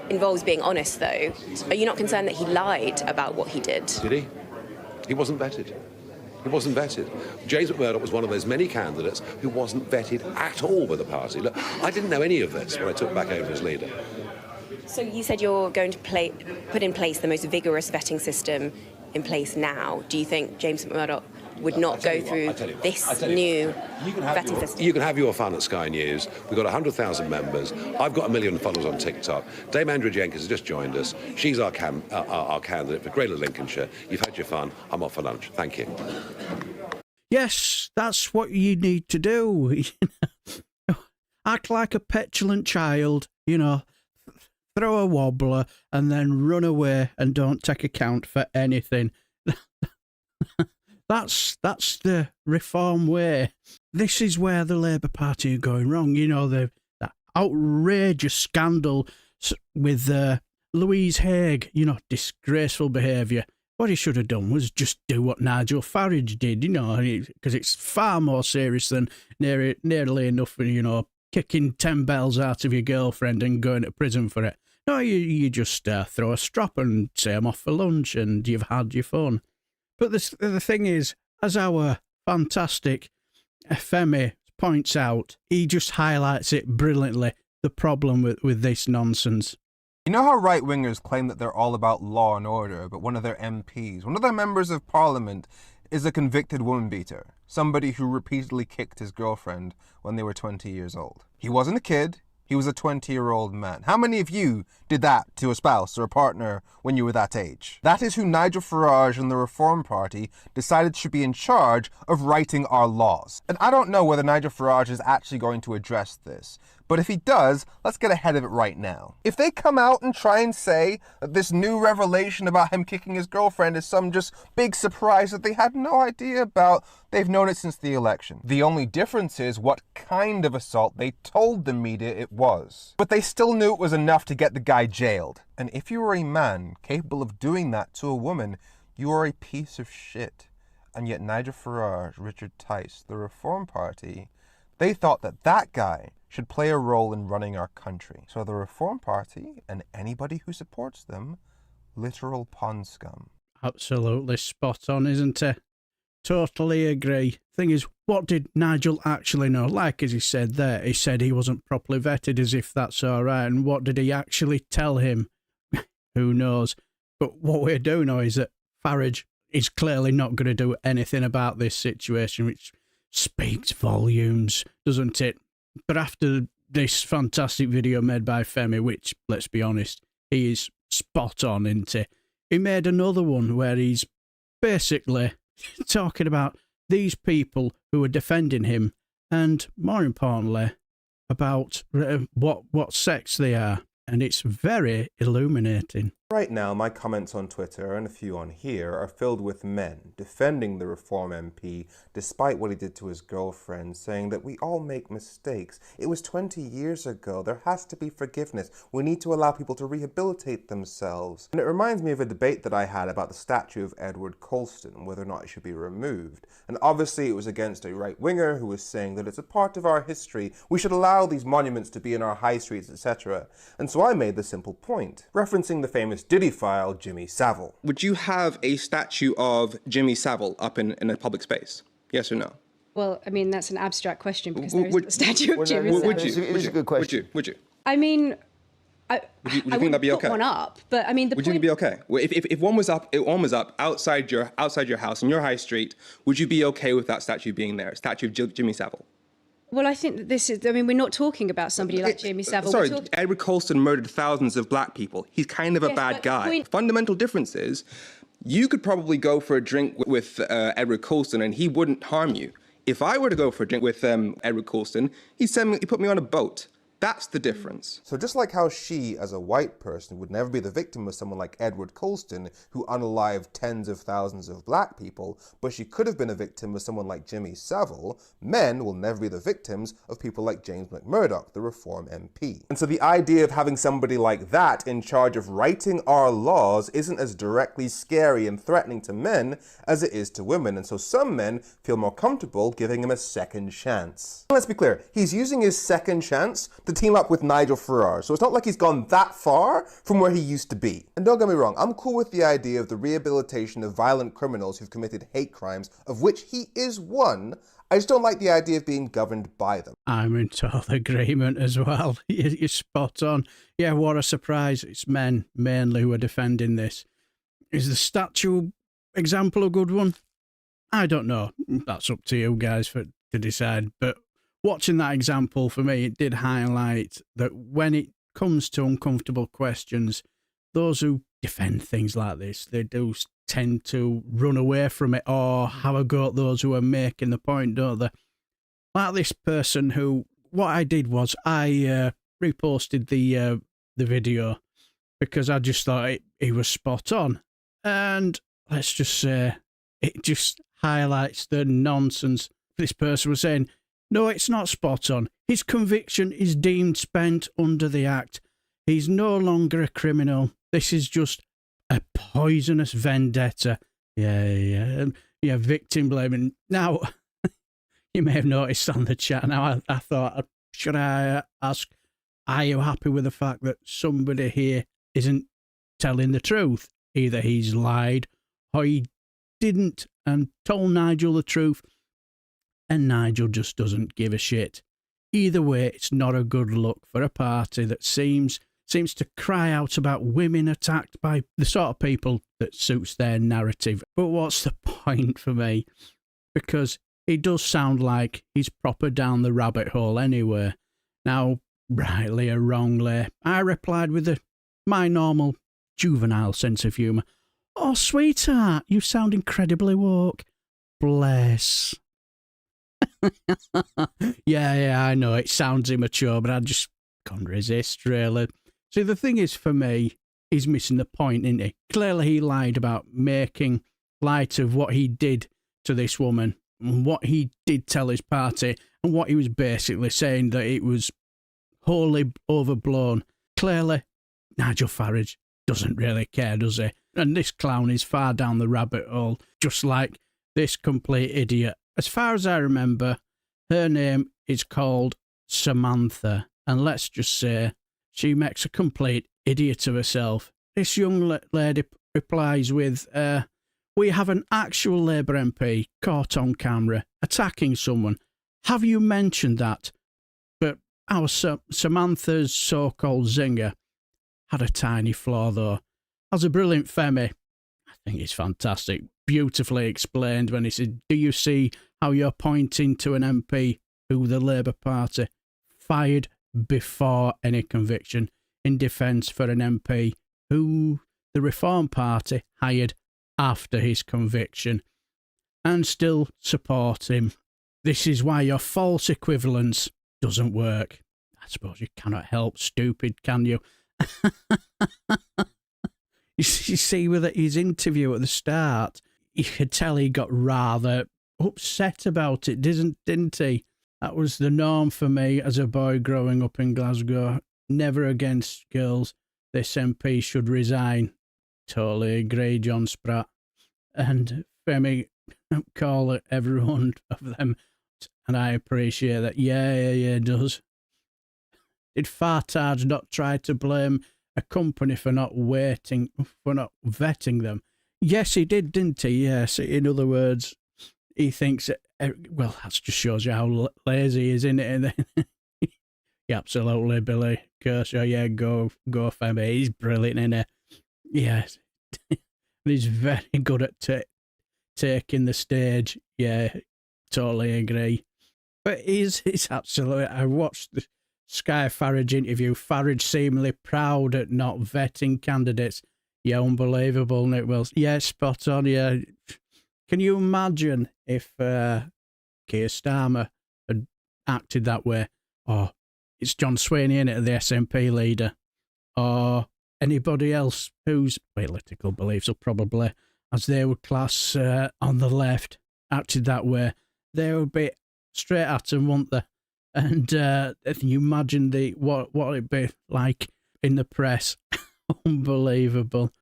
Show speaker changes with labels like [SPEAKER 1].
[SPEAKER 1] involves being honest, though. Are you not concerned that he lied about what he did?
[SPEAKER 2] Did he? He wasn't vetted. He wasn't vetted. James McMurdoch was one of those many candidates who wasn't vetted at all by the party. Look, I didn't know any of this when I took back over as leader.
[SPEAKER 1] So you said you're going to put in place the most vigorous vetting system in place now. Do you think James McMurdoch would not go through this new vetting system?
[SPEAKER 2] You can have your fun at Sky News. We've got 100,000 members. I've got 1 million followers on TikTok. Dame Andrea Jenkins has just joined us. She's our candidate for Greater Lincolnshire. You've had your fun. I'm off for lunch. Thank you.
[SPEAKER 3] Yes, that's what you need to do. Act like a petulant child, throw a wobbler and then run away and don't take account for anything. That's the reform way. This is where the Labour Party are going wrong. That outrageous scandal with Louise Haigh, disgraceful behaviour. What he should have done was just do what Nigel Farage did, because it's far more serious than nearly enough, kicking 10 bells out of your girlfriend and going to prison for it. No, you just throw a strop and say I'm off for lunch and you've had your fun. But the thing is, as our fantastic Femi points out, he just highlights it brilliantly, the problem with this nonsense.
[SPEAKER 4] You know how right-wingers claim that they're all about law and order, but one of their MPs, one of their members of parliament, is a convicted woman beater, somebody who repeatedly kicked his girlfriend when they were 20 years old. He wasn't a kid. He was a 20-year-old man. How many of you did that to a spouse or a partner when you were that age? That is who Nigel Farage and the Reform Party decided should be in charge of writing our laws. And I don't know whether Nigel Farage is actually going to address this. But if he does, let's get ahead of it right now. If they come out and try and say that this new revelation about him kicking his girlfriend is some just big surprise that they had no idea about, they've known it since the election. The only difference is what kind of assault they told the media it was. But they still knew it was enough to get the guy jailed. And if you are a man capable of doing that to a woman, you are a piece of shit. And yet Nigel Farage, Richard Tice, the Reform Party, they thought that that guy should play a role in running our country. So the Reform Party and anybody who supports them, literal pond scum.
[SPEAKER 3] Absolutely spot on, isn't it? Totally agree. Thing is, what did Nigel actually know? Like as he said there, he said he wasn't properly vetted, as if that's all right. And what did he actually tell him? Who knows? But what we do know is that Farage is clearly not going to do anything about this situation, which speaks volumes, doesn't it? But after this fantastic video made by Femi, which, let's be honest, he is spot on, isn't he? He made another one where he's basically talking about these people who are defending him and, more importantly, about what sex they are. And it's very illuminating.
[SPEAKER 4] Right now, my comments on Twitter and a few on here are filled with men defending the Reform MP despite what he did to his girlfriend, saying that we all make mistakes. It was 20 years ago. There has to be forgiveness. We need to allow people to rehabilitate themselves. And it reminds me of a debate that I had about the statue of Edward Colston, whether or not it should be removed. And obviously it was against a right-winger who was saying that it's a part of our history. We should allow these monuments to be in our high streets, etc. And so I made the simple point, referencing the famous Diddy file, Jimmy Savile.
[SPEAKER 5] Would you have a statue of Jimmy Savile up in a public space? Yes or no?
[SPEAKER 6] Well, I mean, that's an abstract question because there isn't a statue of Jimmy Savile.
[SPEAKER 5] Would you? It's a good question. Would you?
[SPEAKER 6] I mean,
[SPEAKER 5] would you think that'd be okay?
[SPEAKER 6] Put one up, but I mean,
[SPEAKER 5] would you think it'd be okay? If one was up, outside your house in your high street, would you be okay with that statue being there? A statue of Jimmy Savile?
[SPEAKER 6] Well, I think that this is, I mean, we're not talking about somebody like Jimmy Savile.
[SPEAKER 5] Sorry, Edward Colston murdered thousands of black people. He's kind of a bad guy. Fundamental difference is, you could probably go for a drink with Edward Colston and he wouldn't harm you. If I were to go for a drink with Edward Colston, he'd put me on a boat. That's the difference.
[SPEAKER 4] So just like how she, as a white person, would never be the victim of someone like Edward Colston, who unalived tens of thousands of black people, but she could have been a victim of someone like Jimmy Savile, men will never be the victims of people like James McMurdoch, the Reform MP. And so the idea of having somebody like that in charge of writing our laws isn't as directly scary and threatening to men as it is to women, and so some men feel more comfortable giving him a second chance. Let's be clear, he's using his second chance to team up with Nigel Farage, so it's not like he's gone that far from where he used to be. And don't get me wrong, I'm cool with the idea of the rehabilitation of violent criminals who've committed hate crimes, of which he is one. I just don't like the idea of being governed by them.
[SPEAKER 3] I'm in total agreement as well. You're spot on. Yeah, what a surprise. It's men mainly who are defending this. Is the statue example a good one? I don't know. That's up to you guys to decide. But watching that example, for me, it did highlight that when it comes to uncomfortable questions, those who defend things like this, they do tend to run away from it or have a go at those who are making the point, don't they? Like this person who, what I did was I reposted the video because I just thought he was spot on. And let's just say it just highlights the nonsense. This person was saying, no, it's not spot on. His conviction is deemed spent under the Act. He's no longer a criminal. This is just a poisonous vendetta. Yeah, victim blaming. Now, you may have noticed on the chat now, I thought, should I ask, are you happy with the fact that somebody here isn't telling the truth? Either he's lied or he didn't and told Nigel the truth, and Nigel just doesn't give a shit. Either way, it's not a good look for a party that seems to cry out about women attacked by the sort of people that suits their narrative. But what's the point for me? Because it does sound like he's proper down the rabbit hole anyway. Now, rightly or wrongly, I replied with my normal juvenile sense of humour. Oh, sweetheart, you sound incredibly woke. Bless. Yeah, I know it sounds immature, but I just can't resist, really. See, the thing is, for me, he's missing the point, isn't he? Clearly, he lied about making light of what he did to this woman, and what he did tell his party, and what he was basically saying that it was wholly overblown. Clearly, Nigel Farage doesn't really care, does he? And this clown is far down the rabbit hole, just like this complete idiot. As far as I remember, her name is called Samantha, and let's just say she makes a complete idiot of herself. This young lady replies with, we have an actual Labour MP caught on camera attacking someone. Have you mentioned that? But our Samantha's so-called zinger had a tiny flaw, though. As a brilliant Femi, I think it's fantastic, beautifully explained when he said, do you see how you're pointing to an MP who the Labour Party fired before any conviction in defence for an MP who the Reform Party hired after his conviction and still support him? This is why your false equivalence doesn't work. I suppose you cannot help stupid, can you? You see, with his interview at the start, you could tell he got rather upset about it, didn't he? That was the norm for me as a boy growing up in Glasgow. Never against girls. This MP should resign. Totally agree, John Spratt. And Femi, call every one of them, and I appreciate that. Yeah, it does. Did Farage not try to blame a company for not vetting them? Yes, he did, didn't he? Yes. In other words, he thinks, well, that just shows you how lazy he is, isn't it? Yeah, absolutely, Billy Kershaw. Yeah, go Femi. He's brilliant, isn't he? Yes. He's very good at taking the stage. Yeah, totally agree. But he's absolutely... I watched the Sky Farage interview. Farage seemingly proud at not vetting candidates. Yeah, unbelievable, isn't it? Well, yeah, spot on, yeah. Can you imagine if Keir Starmer had acted that way? Or it's John Swaney, isn't it, the SNP leader? Or anybody else whose political beliefs are probably, as they would class on the left, acted that way, they would be straight at him, wouldn't they? And if you imagine what it'd be like in the press. Unbelievable.